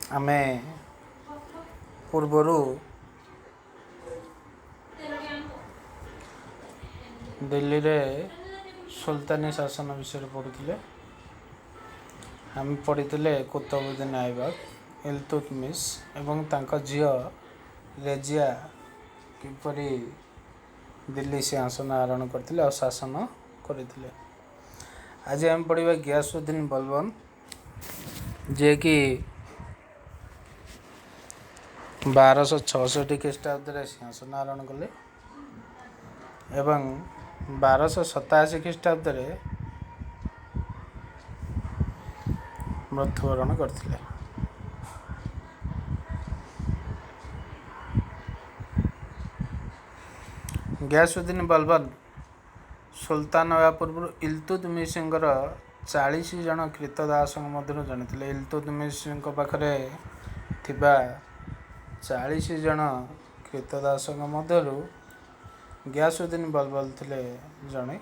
आमे पूर्वरु दिल्ली रे सुल्तानी शासन विषय पढ़ुले। आम पढ़ी कुतुबुद्दीन ऐबक इल्तुतमिश एवं तांका झियो रेजिया किपरि दिल्ली सिंहासन आरोहण करथिले और शासन करथिले। आज आम पढ़ा गियासुद्दीन बलबन जे कि 1266 ख्रीष्टाब्द सिंहासन आरोहण कले एवं 1287 ख्रीष्टाब्द मृत्युवरण करथिले। गियासुद्दीन बलबन सुल्तान होगा पूर्व इल्तुतमिश 40 जन कृतदास मध्य जन थे। इल्तुतमिश पाखरे थिबा 40 जन कृतदास मध्य गियासुद्दीन बलबन थे जड़े।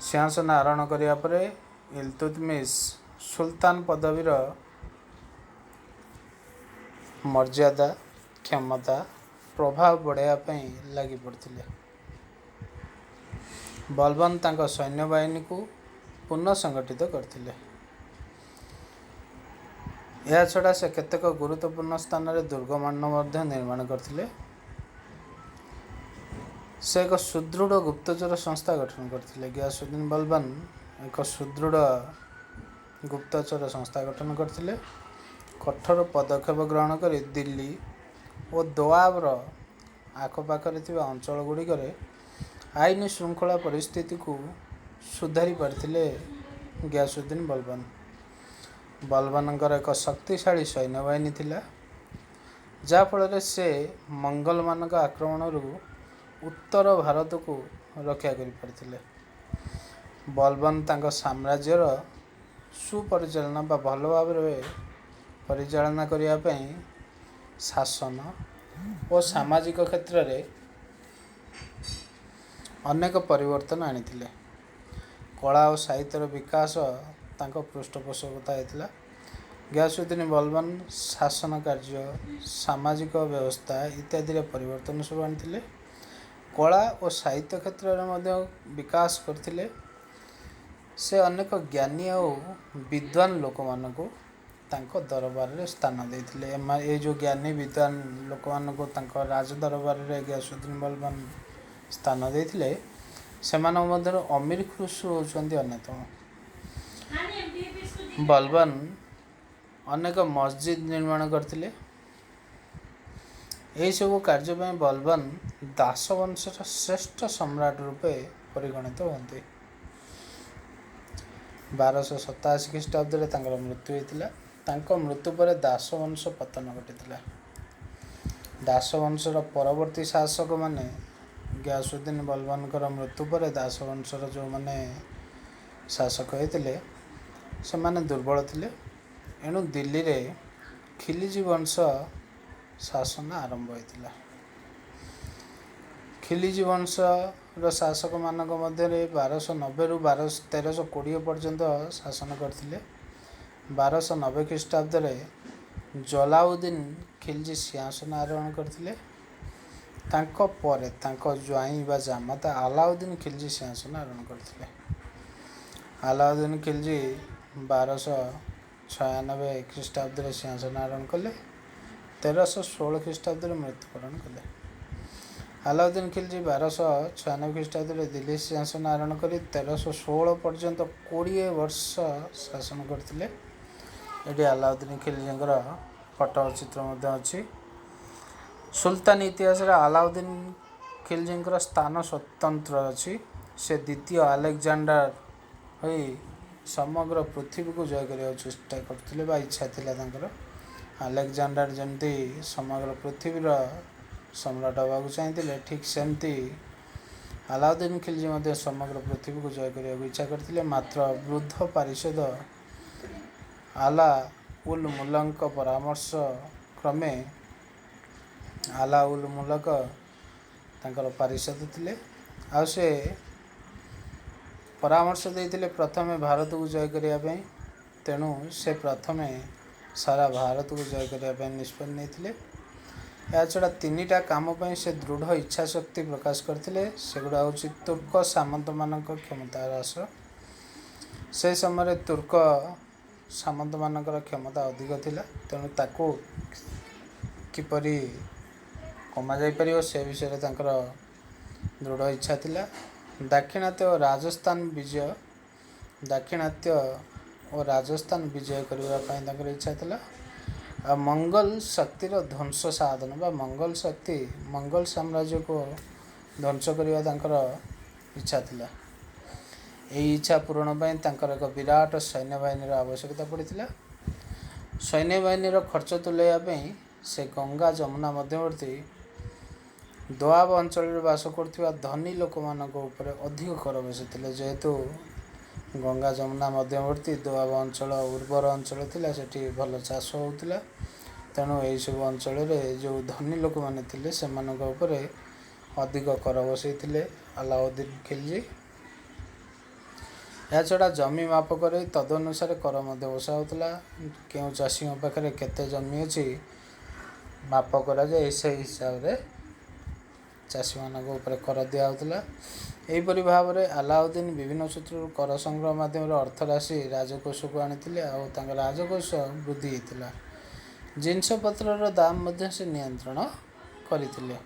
सिंहासन आरोहण करिया परे इल्तुतमिश सुल्तान पदवीर मर्यादा क्षमता प्रभाव बढ़ावाई लगी पड़ते। बलबन तांका सैन्य बाहिनी को पुनः संगठित करथिले। या छड़ा से केतेक गुरुत्वपूर्ण स्थान रे दुर्गमान निर्माण करथिले। से एक सुदृढ़ गुप्तचर संस्था गठन करथिले। गियासुद्दीन बलबन एक सुदृढ़ गुप्तचर संस्था गठन करथिले। कठोर पदक्षेप ग्रहण कर दिल्ली और दोआबर आखपाखरे थिबा अंचल गुड़िकर आईन श्रृंखला परिस्थिति को सुधारी पारथिले। गियासुद्दीन बलबन बलबनकर एक शक्तिशाली सैन्य बाहिनी थिला, जाफल से मंगल मानक आक्रमण उत्तर भारत को रक्षा कर पारथिले। बलबन तांका साम्राज्यर सुपरिचालना बा भल भाव परिचालना करिया पई शासन और सामाजिक क्षेत्र में अनेक परिवर्तन आनिथिले। कला और साहित्यर विकास तांको पृष्ठपोषकता हेतिला। गियासुद्दीन बलबन शासन कार्य सामाजिक व्यवस्था इत्यादि परिवर्तन सब आनिथिले। कला और साहित्य क्षेत्र में मध्य विकास करथिले। से अनेक ज्ञानी और विद्वान लोक मानको तांको दरबार रे स्थान देथिले। ए जो ज्ञानी विद्वान लोक मानको तांको राज दरबार रे गियासुद्दीन बलबन स्थान देथिले। सेमान मध्य अमीर खुसरो होचंदी अन्यतम। बलबन अनेक मस्जिद निर्माण करथिले। यही सब कार्य में बलबन दासवंशर श्रेष्ठ सम्राट रूपे परिगणित होते। 1287 ख्रीष्टाब्द मृत्यु होता। मृत्यु पर दासवंश पतन घटी। दासवंशर परवर्ती शासक माने गियासुद्दीन बलबन मृत्यु पर दासवंशर जो माने शासक होते से माने दुर्बल थिले। एणु दिल्ली रे खिलजी वंश शासन आरंभ होता। खिलजी वंश शासक मानक मध्य 1290 रु 1320 पर्यंत शासन करथिले। 1290 ख्रीष्टाब्द जलाउद्दीन खिलजी सिंहासन आरोहण करथिले। तांको परे तांको ज्वाई बा जामाता अलाउद्दीन खिलजी सिंहासन आरोहण करथिले। अलाउद्दीन खिलजी 1296 ख्रीष्टाब्द सिंहासन आरोहण कले। 1316 ख्रीष्टाब्द मृत्युवरण कले। अलाउद्दीन खिलजी 1296 ख्रीष्टाब्द दिल्ली सिंहासन आरोहण कर 1316 पर्यंत 20 वर्ष शासन करथिले। एटी अलाउद्दीन खिलजी पट्टचित्र अच्छी। सुल्तान इतिहास अलाउद्दीन खिलजी स्थान स्वतंत्र अच्छी। से द्वितीय अलेक्जेंडर हो समग्र पृथ्वी को जय करने चेष्टा करते इच्छा थी। अलेक्जेंडर जमती समग्र पृथ्वीर सम्राट होगा चाहिए, ठीक सेमती अलाउद्दीन खिलजी समग्र पृथ्वी को जय करने इच्छा करते। मात्र वृद्ध पारिषद आला उल मुल्क परामर्श क्रमे आला उल मुल्क तांकर पारिषद थे। आ से परामर्श देते प्रथमे भारत को जय करने। तेणु से प्रथमे सारा भारत को जय करने निष्पत्ति नहीं। याछड़ा 3टा काम से दृढ़ इच्छा शक्ति प्रकाश करते। सेगुड़ा हूँ तुर्क सामंत मान क्षमता ह्रास। से समय तुर्क सामंत मान क्षमता अधिक थिला, तेणु ताकू किपरि कमा जाई परियो से विषय तांकर दृढ़ इच्छा थिला। दाक्षिणात्य और राजस्थान विजय करने इच्छा थिला। आ मंगल शक्तिर ध्वंस साधन बा मंगल शक्ति मंगल साम्राज्य को ध्वंस करने तांकर इच्छा थिला। यही इच्छा पूरण पाई तांकर एक विराट सैन्य बाहिनी आवश्यकता पड़ता। सैन्य बाहिनी खर्च तुलाइवा से गंगा जमुना मध्यवर्ती दोआब अंचल बास कर धनी लोक मान अधिक कर बसुले। जेहेतु गंगा जमुना मध्यवर्ती दोआब अंचल उर्वर अंचल थिला, सेठी भल चाष होउतिला। तेणु यही सब अंचल जो धनी लोक मैंने थे से अधिक कर बसई अलाउद्दीन खिलजी। याछड़ा जमी माप कर तदनुसार कर बसाऊला। क्यों चाषी पाखे केते जमी अच्छी माप करा जाए से हिसाब से चाषी मान कर दिया। यहीपरि भाव में अलाउद्दीन विभिन्न सूत्र कर संग्रह माध्यम अर्थ राशि राजकोष को आनी राजकोष वृद्धि होता। जिनपतर दाम से नियंत्रण करते।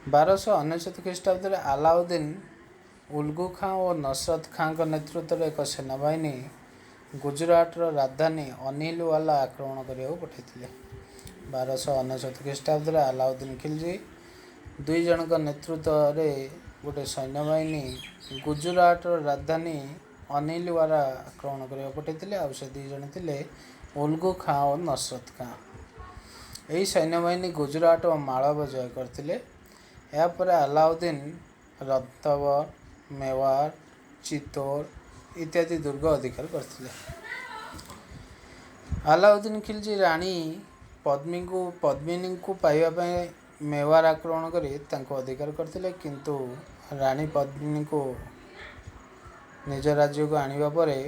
1299 ख्रीष्टाब्द अलाउद्दीन उल्गू खां और नसरत खां नेतृत्व एक सेनाबाहिनी गुजरात राजधानी अनिलवाला आक्रमण करने पठाई। 1299 ख्रीष्टाब्द अलाउद्दीन खिलजी 2 जन नेतृत्व गोटे सैन्यबाहिनी गुजरात राजधानी अनिलवाला आक्रमण करने पठाई। आ से 2 जन थे उल्गू खां और नसरत खां। यही सैन्यबाहिनी गुजरात और मालव जय करते। यापर अलाउद्दीन रत्तवर, मेवाड़, चित्तौड़ इत्यादि दुर्ग अधिकार करते। अलाउद्दीन खिलजी राणी पद्मिनी को पाइबा मेवाड़ आक्रमण कर अधिकार करते, किंतु राणी पद्मिनी को निज राज्य को आनिबा परे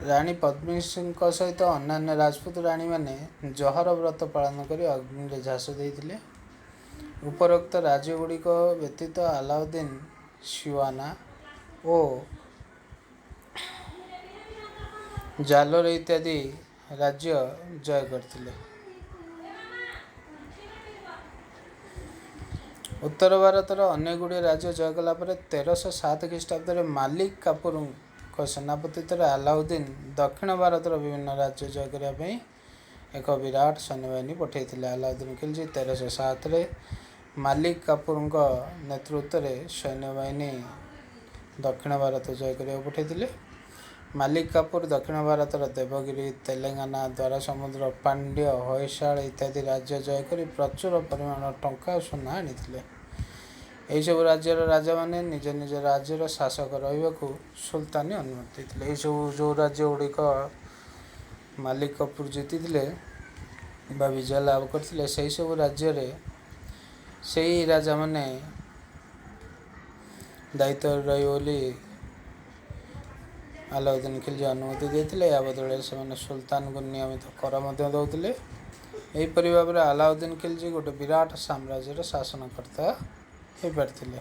राणी पद्मिनी सहित अन्य राजपूत राणी माने जहर व्रत पालन कर अग्नि झास देते। उपरोक्त राज्यगुड़िक व्यतीत अलाउद्दीन सिवाना और जालोर इत्यादि राज्य जय करते। उत्तर भारतर अनेक गुड़े राज्य जय कलापर 1307 ख्रीष्टाब्द मालिक काफूर सेनापतित्व अलाउद्दीन दक्षिण भारतर विभिन्न राज्य जय करने एक विराट सैन्यबाहिनी पठाई। अलाउद्दीन खिलजी 1307 मालिक काफूर नेतृत्व में सैन्यबाहिनी दक्षिण भारत जय करने पठाई। मालिक काफूर दक्षिण भारतर देवगिरी, तेलंगाना, द्वारा समुद्र, पांड्य, होयसाल इत्यादि राज्य जय कर प्रचुर परिमाण टंका सुना आनी। यही सब राज्यर राजा मैंने निज निज राज्यर शासक रहा सुल्तानी अनुमति देते। यही सब जो राज्य गुड़िक मालिक काफूर जीति विजय लाभ करते से सब राज्य से राजा मैंने दायित्व रही अलाउद्दीन खिलजी अनुमति देते। या बदल से सुल्तान को नियमित कर दौले। यहीपरि भाव में अलाउद्दीन खिलजी गोटे विराट साम्राज्यर शासनकर्ता हो पारथिले।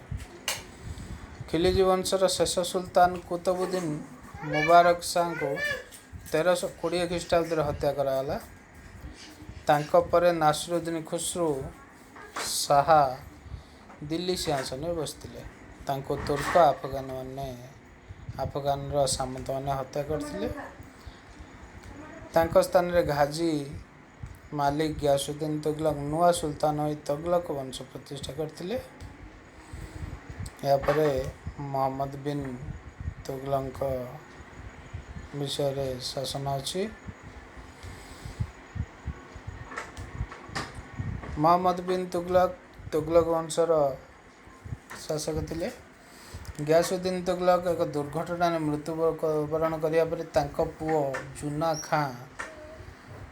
खिलजी वंशर शेष सुल्तान कुतुबुद्दीन मुबारक शाह को 1320 ख्रीष्टाब्द हत्या कराला। तांको परे नासिरुद्दीन खुसरो शाह दिल्ली सिंहासन में बसते। तांको तुर्क अफगान सामंत मैंने हत्या करते। स्थान में घाजी मालिक गयासुद्दीन तुगलक नुआ सुल्तान हो तुगलक वंश प्रतिष्ठा करते। यापर मोहम्मद बिन तुगलक विषय शासन अच्छी। मोहम्मद बिन तुगलक वंशर शासक थे। गयासुद्दीन तुगलक एक दुर्घटना मृत्युवरण करने पुओ जुना खां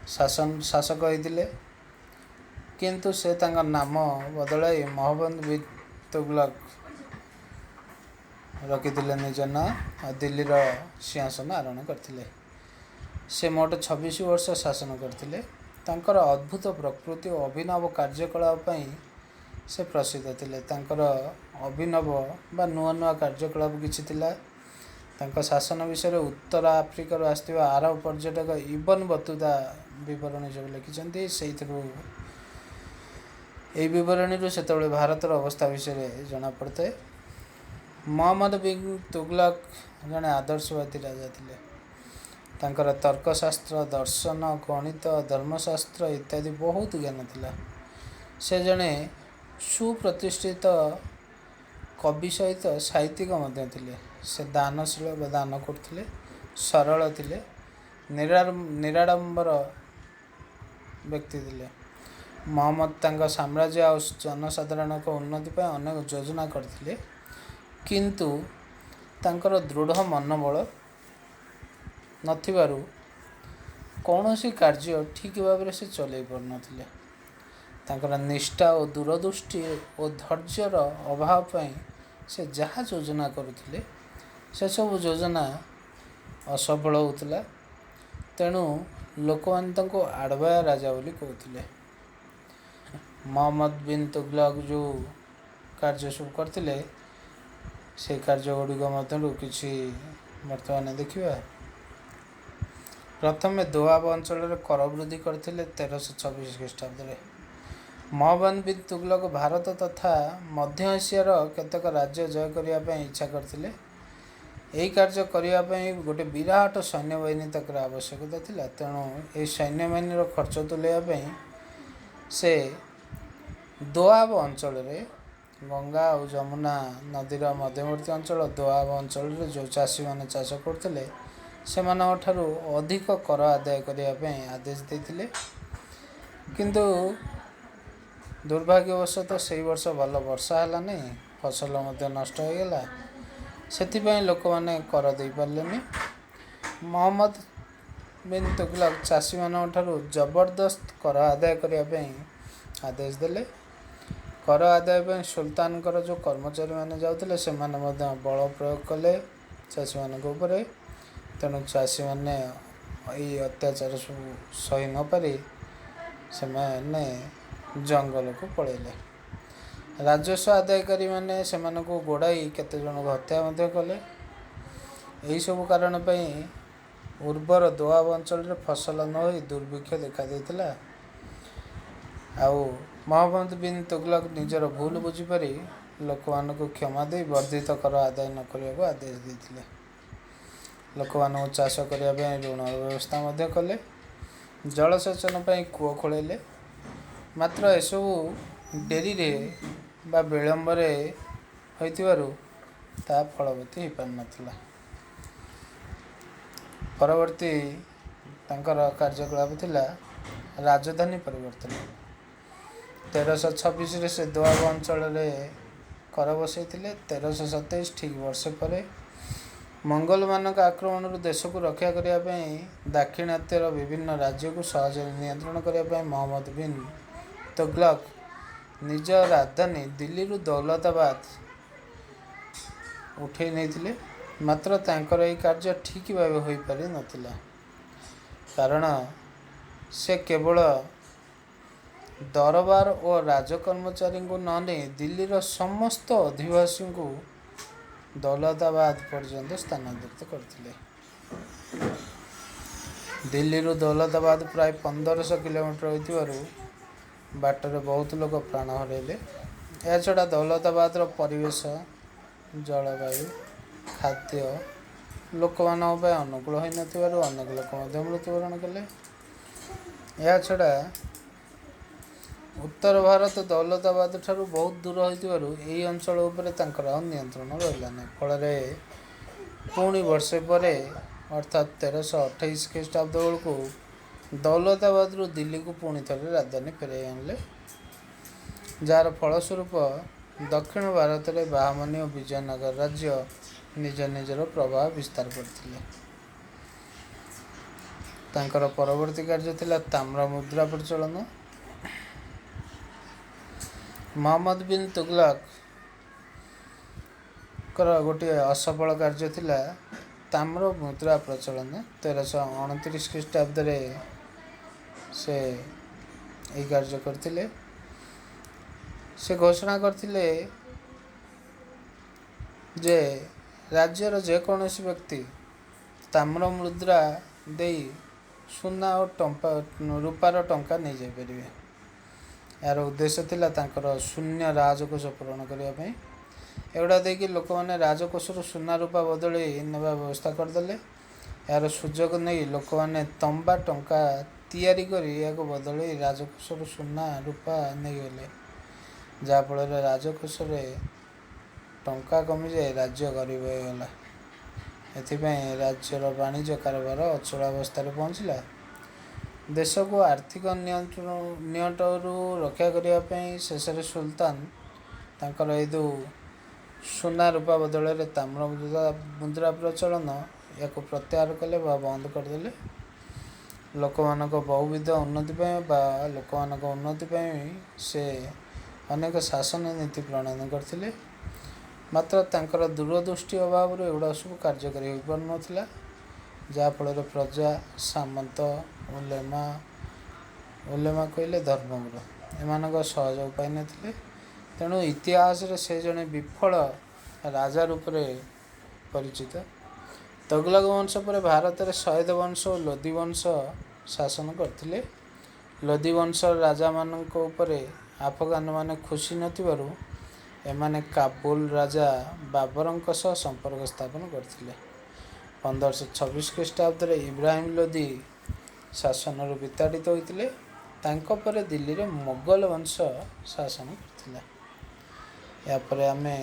शासक होते, किंतु से नाम बदलाई तुगलक रखिथिले निज ना और दिल्ली सिंहासन आरोहण करथिले। से मोट 26 वर्ष शासन करथिले। तांकर अद्भुत प्रकृति और अभिनव कार्यकलाप से प्रसिद्ध थिले। तांकर अभिनव बा नुआ नुआ कार्यकलाप किछि थिला। तांका शासन विषय उत्तर आफ्रिकार आसथिबा आरब पर्यटक इबन बतुता विवरणी जो लिखिछन्ति। सेइथरु एई विवरणीरु सेतबेले भारतर अवस्था विषय जना पड़ते। मोहम्मद बिन तुगलक जने आदर्शवादी राजा थिले। तांकर तर्कशास्त्र, दर्शन, गणित, धर्मशास्त्र इत्यादि बहुत ज्ञान थिला। से जने सुप्रतिष्ठित कवि सहित साहित्यिक मध्य थिले। से दानशील व दान करथिले, सरल थिले, निराडंबर व्यक्ति थिले। मोहम्मद तांका साम्राज्य और जनसाधारण उन्नति पर अनेक योजना करथिले, किंतु तांकर दृढ़ मनोबल नथिबारु कौनसी कार्य ठीक भाव से चलै पार नथिले। तांकर निष्ठा और दूरदृष्टि और धैर्यर अभाव पई से जहाँ योजना करुथिले से सब योजना असफल होउतला। तेणु लोक माने आड़वाया राजा बोली कहथिले। मोहम्मद बिन तुगलक जो कार्य सब करथिले से कार्य गुड़िक मध्यरु किछि वर्तमान देखिबा। प्रथमे दोआब अंचल कर वृद्धि करथिले 1326 ख्रीष्टाब्द। मोहम्मद बिन तुगलक भारत तथा मध्य एशियार केतक राज्य जय करने इच्छा करथिले। यही कार्य करने गोटे विराट सैन्य बाहिनी तक आवश्यकता थिला। तेणु यह सैन्य बाहिनी खर्च तुलैया से दोआब अंचल गंगा और जमुना नदीर मध्यवर्ती अंचल दोआब अंचल जो चाषी मैंने चाष करते से अधिक कर आदाय करने आदेश देते। किंतु दुर्भाग्यवशतः से वर्ष भल वर्षा है नहीं, फसल नष्ट हो गला। से लोक मैंने कर दे पारे। मोहम्मद बिन तुगलक चाषी मान जबरदस्त कर आदाय करने आदेश देले। कर आदाय सुल्तान जो कर्मचारी मैंने जाते से बल प्रयोग कले चाषी मान। तेणु चाषी मैंने यही अत्याचार सब सही न पारि से जंगल को पलैले। राजस्व आदायकारी मैंने से गोड़ाई केते जन हत्या कले। यही सब कारण उर्वर दोआब अंचल फसल न हो दुर्भिक्ष देखा देता। मोहम्मद बिन तुगलक निजर भूल बुझीपारी लोक मान क्षमा दे वर्धित कर आदाय न करने को आदेश देते। लोक मान चाष करने ऋण व्यवस्था कले। जलसेचन कूଅ खोलैले। मात्र एसबू डेरी बा विलंबरे होइतिबारु ता फलवती हो पार नथिला। परवर्ती तांकर कार्यकलाप थिला राजधानी परिवर्तन। 1326 से दोआब अंचल कर बसैथिले। 1327 ठीक वर्ष पर मंगोल मानक आक्रमण देश को रक्षा करने दाक्षिणात्यर विभिन्न राज्य को सहज नियंत्रण करने मोहम्मद बिन तुगलक निज राजधानी दिल्ली दौलताबाद उठे नहीं। मात्र तांकर यह कार्य ठीक भाव हो पारि नथिला। कारण से केवल दरबार और राजकर्मचारी को न नहीं दिल्लीर समस्त अधिवासी को दौलताबाद पर्यंत स्थानांतरित करथिले। दिल्ली दौलताबाद प्राय 1500 किलोमीटर होइतिबारु बाटर बहुत लोग प्राण हरैले। या छड़ा दौलताबाद परिवेश, जलवायु, खाद्य लोक मान अनुकूल हो नथिबारु अनेक लोक मृत्युवरण कले। या छड़ा उत्तर भारत दौलताबाद ठारू बहुत दूर होइतिबारु एही अंचल उपरे तांकर नियंत्रण रहिला नै। फल पुणी वर्षे पर अर्थात 1328 ख्रीष्टाब्द बेलू दौलताबाद दिल्ली को पुणी थे राजधानी फेराई आनले। जार फलस्वरूप दक्षिण भारत में बाहमनी और विजयनगर राज्य निज निजर प्रभाव विस्तार करथिले। तांकर परवर्ती कार्य थिला ताम्र मुद्रा प्रचलन। मोहम्मद बिन तुगलक ତାଙ୍କର ଗୋଟିଏ ଅସଫଳ କାର୍ଯ୍ୟ ଥିଲା ତାମ୍ର ମୁଦ୍ରା ପ୍ରଚଳନ। 1329 ଖ୍ରୀଷ୍ଟାବ୍ଦରେ ସେ ଏହି କାର୍ଯ୍ୟ କରିଥିଲେ। ସେ ଘୋଷଣା କରିଥିଲେ ଯେ ରାଜ୍ୟର ଯେକୌଣସି ବ୍ୟକ୍ତି ତାମ୍ର ମୁଦ୍ରା ଦେଇ ସୁନା ଓ ରୂପାର ଟଙ୍କା ନେଇଯାଇପାରିବେ। ଏହାର ଉଦ୍ଦେଶ୍ୟ ଥିଲା ତାଙ୍କର ଶୂନ୍ୟ ରାଜକୋଷ ପୂରଣ କରିବା ପାଇଁ। ଏଗୁଡ଼ା ଦେଇକି ଲୋକମାନେ ରାଜକୋଷରୁ ସୁନା ରୂପା ବଦଳେଇ ନେବା ବ୍ୟବସ୍ଥା କରିଦେଲେ। ଏହାର ସୁଯୋଗ ନେଇ ଲୋକମାନେ ତମ୍ବା ଟଙ୍କା ତିଆରି କରି ଏହାକୁ ବଦଳେଇ ରାଜକୋଷରୁ ସୁନା ରୂପା ନେଇଗଲେ, ଯାହାଫଳରେ ରାଜକୋଷରେ ଟଙ୍କା କମିଯାଇ ରାଜ୍ୟ ଗରିବ ହୋଇଗଲା। ଏଥିପାଇଁ ରାଜ୍ୟର ବାଣିଜ୍ୟ କାରବାର ଅଚଳାବସ୍ଥାରେ ପହଞ୍ଚିଲା। ଦେଶକୁ ଆର୍ଥିକ ନିଅଣ୍ଟରୁ ରକ୍ଷା କରିବା ପାଇଁ ଶେଷରେ ସୁଲତାନ ତାଙ୍କର ଏହି ଯେଉଁ ସୁନା ରୂପା ବଦଳରେ ତାମ୍ର ମୁଦ୍ରା ପ୍ରଚଳନ ଏହାକୁ ପ୍ରତ୍ୟାହାର କଲେ ବା ବନ୍ଦ କରିଦେଲେ। ଲୋକମାନଙ୍କ ବହୁବିଧ ଉନ୍ନତି ପାଇଁ ବା ଲୋକମାନଙ୍କ ଉନ୍ନତି ପାଇଁ ସେ ଅନେକ ଶାସନ ନୀତି ପ୍ରଣୟନ କରିଥିଲେ। ମାତ୍ର ତାଙ୍କର ଦୂରଦୃଷ୍ଟି ଅଭାବରୁ ଏଗୁଡ଼ା ସବୁ କାର୍ଯ୍ୟକାରୀ ହୋଇପାରୁନଥିଲା, ଯାହାଫଳରେ ପ୍ରଜା, ସାମନ୍ତ, ଉଲେମା କହିଲେ ଧର୍ମଗୁରୁ, ଏମାନଙ୍କ ସହଯୋଗ ପାଇନଥିଲେ। ତେଣୁ ଇତିହାସରେ ସେ ଜଣେ ବିଫଳ ରାଜା ରୂପରେ ପରିଚିତ। ତଗଲକ ବଂଶ ପରେ ଭାରତରେ ସୟଦ ବଂଶ ଓ ଲୋଦୀ ବଂଶ ଶାସନ କରିଥିଲେ। ଲୋଦୀ ବଂଶର ରାଜାମାନଙ୍କ ଉପରେ ଆଫଗାନମାନେ ଖୁସି ନଥିବାରୁ ଏମାନେ କାବୁଲ ରାଜା ବାବରଙ୍କ ସହ ସମ୍ପର୍କ ସ୍ଥାପନ କରିଥିଲେ। 1526 ଖ୍ରୀଷ୍ଟାବ୍ଦରେ ଇବ୍ରାହିମ ଲୋଦୀ ଶାସନରୁ ବିତାଡ଼ିତ ହୋଇଥିଲେ। ତାଙ୍କ ପରେ ଦିଲ୍ଲୀରେ ମୋଗଲ ବଂଶ ଶାସନ କରିଥିଲା। ଏହାପରେ ଆମେ